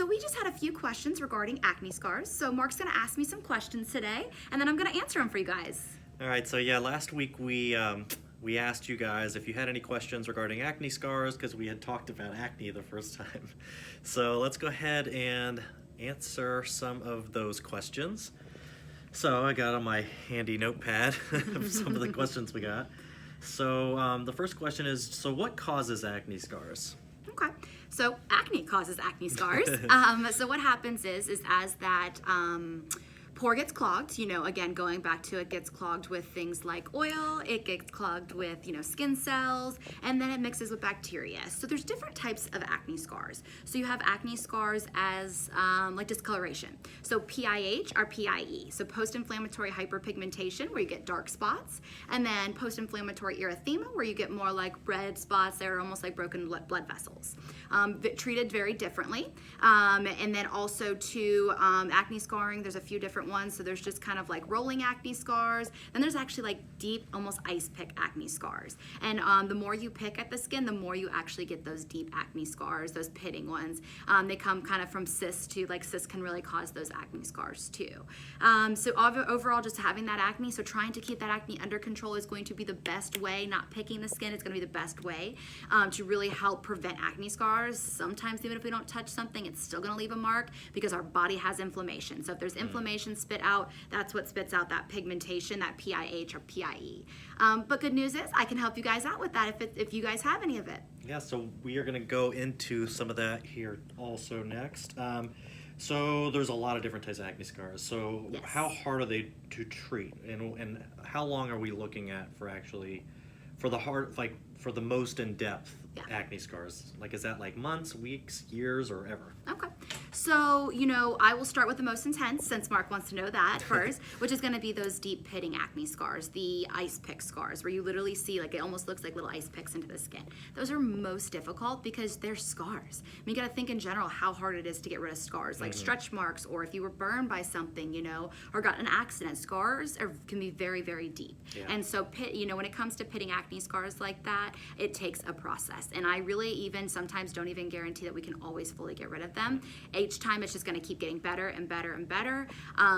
So we just had a few questions regarding acne scars. So Mark's gonna ask me some questions today, and then I'm gonna answer them for you guys. All right, so yeah, last week we asked you guys if you had any questions regarding acne scars because we had talked about acne the first time. So let's go ahead and answer some of those questions. So I got on my handy notepad some of the questions we got. So the first question is, so what causes acne scars? Okay, so acne causes acne scars. So what happens is as that pore gets clogged, again, going back to it gets clogged with things like oil, it gets clogged with, skin cells, and then it mixes with bacteria. So there's different types of acne scars. So you have acne scars as like discoloration. So PIH or PIE, so post-inflammatory hyperpigmentation, where you get dark spots, and then post-inflammatory erythema, where you get more like red spots that are almost like broken blood vessels. Treated very differently. And then also to acne scarring, there's a few different ones. So there's just kind of like rolling acne scars. Then there's actually like deep, almost ice pick acne scars. And the more you pick at the skin, the more you actually get those deep acne scars, those pitting ones. They come kind of from cysts too. Like cysts can really cause those acne scars too. So overall, just having that acne, so trying to keep that acne under control is going to be the best way. Not picking the skin is going to be the best way to really help prevent acne scars. Sometimes even if we don't touch something, it's still going to leave a mark because our body has inflammation. So if there's inflammation spit out, that's what spits out that pigmentation, that PIH or PIE. But good news is I can help you guys out with that if you guys have any of it. Yeah, so we are going to go into some of that here also next. So there's a lot of different types of acne scars. So Yes. How hard are they to treat, and how long are we looking at for the most in-depth acne scars? Like, is that like months, weeks, years, or ever? Okay. So, I will start with the most intense, since Mark wants to know that first, which is going to be those deep pitting acne scars, the ice pick scars, where you literally see, like, it almost looks like little ice picks into the skin. Those are most difficult because they're scars. I mean, you got to think in general how hard it is to get rid of scars, like stretch marks, or if you were burned by something, or got in an accident. Scars can be very, very deep. Yeah. And so, when it comes to pitting acne scars like that, it takes a process. And I really even sometimes don't even guarantee that we can always fully get rid of them. Each time it's just going to keep getting better and better and better.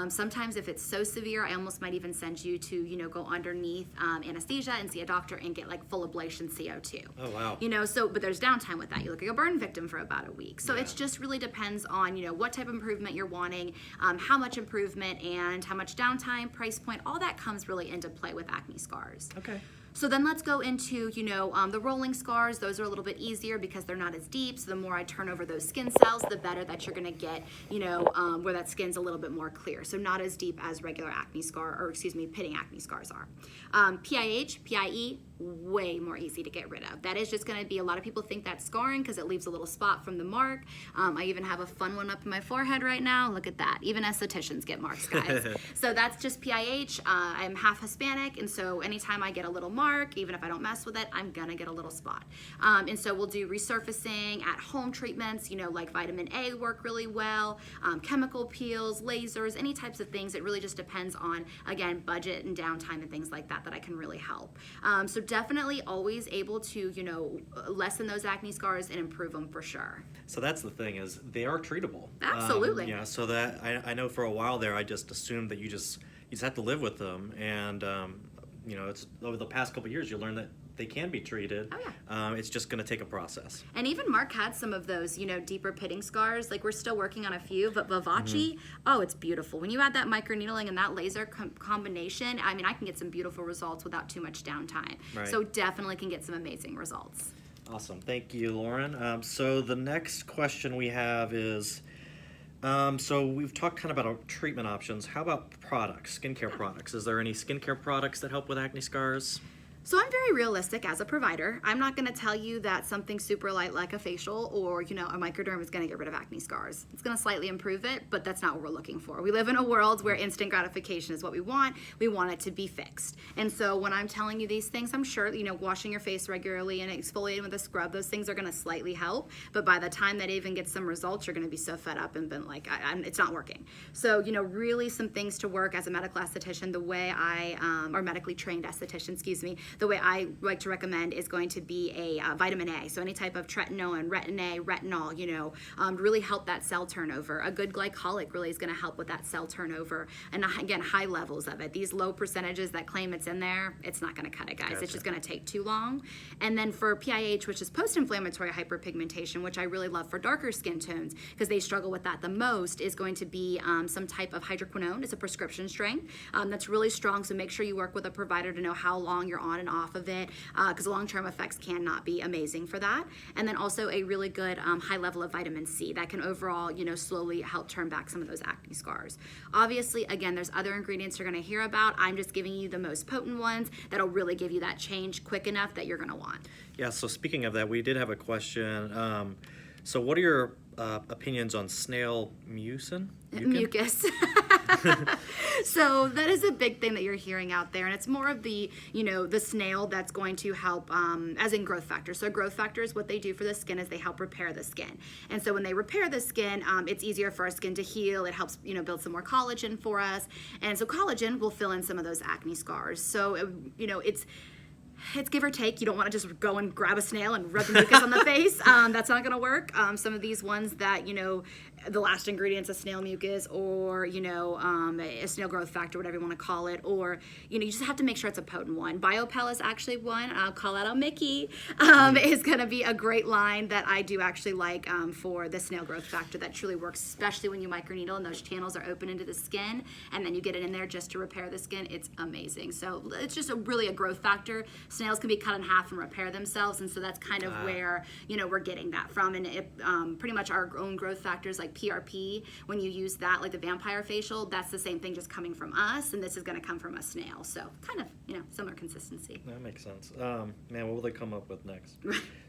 Sometimes if it's so severe, I almost might even send you to, go underneath anesthesia and see a doctor and get like full ablation CO2. Oh, wow. But there's downtime with that. You look like a burn victim for about a week. So It's just really depends on, what type of improvement you're wanting, how much improvement and how much downtime, price point, all that comes really into play with acne scars. Okay. So then let's go into, the rolling scars. Those are a little bit easier because they're not as deep. So the more I turn over those skin cells, the better that you're going to get, where that skin's a little bit more clear. So not as deep as regular acne scar, pitting acne scars are. PIH, PIE, way more easy to get rid of. That is just going to be, a lot of people think that's scarring because it leaves a little spot from the mark. I even have a fun one up in my forehead right now. Look at that. Even estheticians get marks, guys. So that's just PIH. I'm half Hispanic, and so anytime I get a little mark, even if I don't mess with it, I'm gonna get a little spot. And so we'll do resurfacing at home treatments, like vitamin A work really well, chemical peels, lasers, any types of things. It really just depends on, again, budget and downtime and things like that I can really help. So definitely always able to, lessen those acne scars and improve them for sure. So that's the thing, is they are treatable. Absolutely. So that I know for a while there, I just assumed that you just have to live with them, and it's over the past couple of years you learn that they can be treated. Oh, yeah. It's just going to take a process. And even Mark had some of those, deeper pitting scars. Like, we're still working on a few, but Vivace, oh, it's beautiful. When you add that microneedling and that laser combination, I mean, I can get some beautiful results without too much downtime. Right. So definitely can get some amazing results. Awesome. Thank you, Lauren. So the next question we have is, so we've talked kind of about treatment options. How about products, skincare products? Is there any skincare products that help with acne scars? So I'm very realistic as a provider. I'm not going to tell you that something super light like a facial or, a microderm is going to get rid of acne scars. It's going to slightly improve it, but that's not what we're looking for. We live in a world where instant gratification is what we want. We want it to be fixed. And so when I'm telling you these things, I'm sure, washing your face regularly and exfoliating with a scrub, those things are going to slightly help. But by the time that even gets some results, you're going to be so fed up and been like, it's not working. So, really some things to work as a medical esthetician, the way or medically trained esthetician, the way I like to recommend is going to be a vitamin A. So any type of tretinoin, retin-A, retinol, to really help that cell turnover. A good glycolic really is going to help with that cell turnover. And again, high levels of it. These low percentages that claim it's in there, it's not going to cut it, guys. Gotcha. It's just going to take too long. And then for PIH, which is post-inflammatory hyperpigmentation, which I really love for darker skin tones because they struggle with that the most, is going to be some type of hydroquinone. It's a prescription strength that's really strong. So make sure you work with a provider to know how long you're on and off of it, because long-term effects cannot be amazing for that. And then also a really good high level of vitamin C that can overall, slowly help turn back some of those acne scars. Obviously, again, there's other ingredients you're going to hear about. I'm just giving you the most potent ones that'll really give you that change quick enough that you're going to want. Yeah, so speaking of that, we did have a question. So what are your opinions on snail mucin? Mucus. So that is a big thing that you're hearing out there, and it's more of the the snail that's going to help as in growth factors. So growth factors, what they do for the skin is they help repair the skin. And so when they repair the skin, it's easier for our skin to heal. It helps build some more collagen for us, and so collagen will fill in some of those acne scars. So it's give or take. You don't want to just go and grab a snail and rub the mucus on the face. That's not going to work. Some of these ones that, the last ingredient's a snail mucus or, a snail growth factor, whatever you want to call it. Or, you just have to make sure it's a potent one. BioPel is actually one. I'll call out on Mickey. Is going to be a great line that I do actually like for the snail growth factor that truly works, especially when you microneedle and those channels are open into the skin and then you get it in there just to repair the skin. It's amazing. So it's just really a growth factor. Snails can be cut in half and repair themselves, and so that's kind of where we're getting that from. And it pretty much our own growth factors like PRP, when you use that, like the vampire facial, that's the same thing just coming from us, and this is going to come from a snail. So kind of similar consistency. That makes sense. Man, what will they come up with next?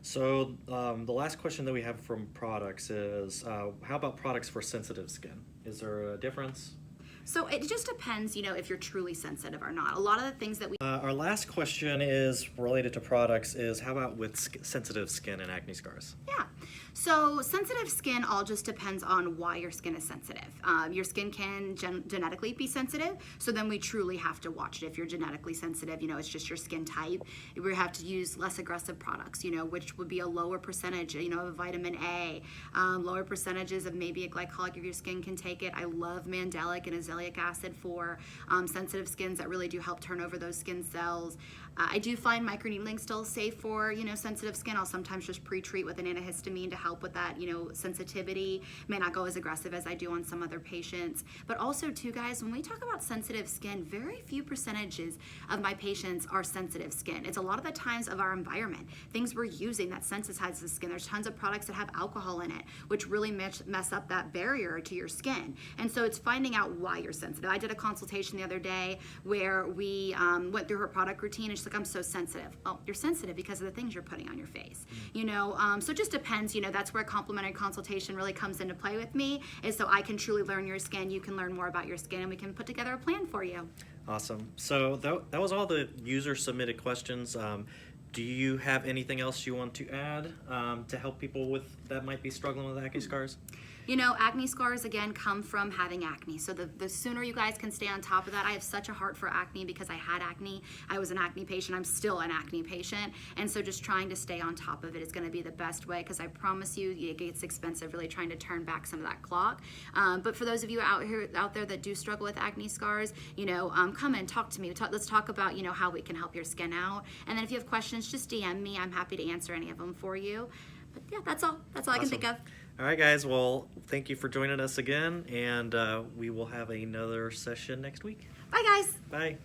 So the last question that we have from products is, how about products for sensitive skin? Is there a difference? So it just depends, if you're truly sensitive or not. A lot of the things that we... Our last question is related to products is, how about with sensitive skin and acne scars? Yeah. So sensitive skin all just depends on why your skin is sensitive. Your skin can genetically be sensitive, so then we truly have to watch it. If you're genetically sensitive, it's just your skin type. We have to use less aggressive products, which would be a lower percentage, of vitamin A, lower percentages of maybe a glycolic if your skin can take it. I love mandelic and azelaic acid for sensitive skins that really do help turn over those skin cells. I do find microneedling still safe for, sensitive skin. I'll sometimes just pre-treat with an antihistamine to help with that, sensitivity. May not go as aggressive as I do on some other patients. But also too, guys, when we talk about sensitive skin, very few percentages of my patients are sensitive skin. It's a lot of the times of our environment, things we're using that sensitize the skin. There's tons of products that have alcohol in it, which really mess up that barrier to your skin. And so it's finding out why you're sensitive. I did a consultation the other day where we went through her product routine, and she's like, I'm so sensitive. Oh, you're sensitive because of the things you're putting on your face. So it just depends. That's where complimentary consultation really comes into play with me, is so I can truly learn your skin, you can learn more about your skin, and we can put together a plan for you. Awesome. So that was all the user submitted questions. Do you have anything else you want to add to help people that might be struggling with acne scars? Acne scars, again, come from having acne. So the sooner you guys can stay on top of that. I have such a heart for acne because I had acne. I was an acne patient. I'm still an acne patient. And so just trying to stay on top of it is going to be the best way, because I promise you, it gets expensive really trying to turn back some of that clock. But for those of you out there that do struggle with acne scars, come and talk to me. Let's talk about, how we can help your skin out. And then if you have questions, just DM me. I'm happy to answer any of them for you. But yeah, that's all I can think of. All right, guys. Well, thank you for joining us again, and we will have another session next week. Bye, guys. Bye.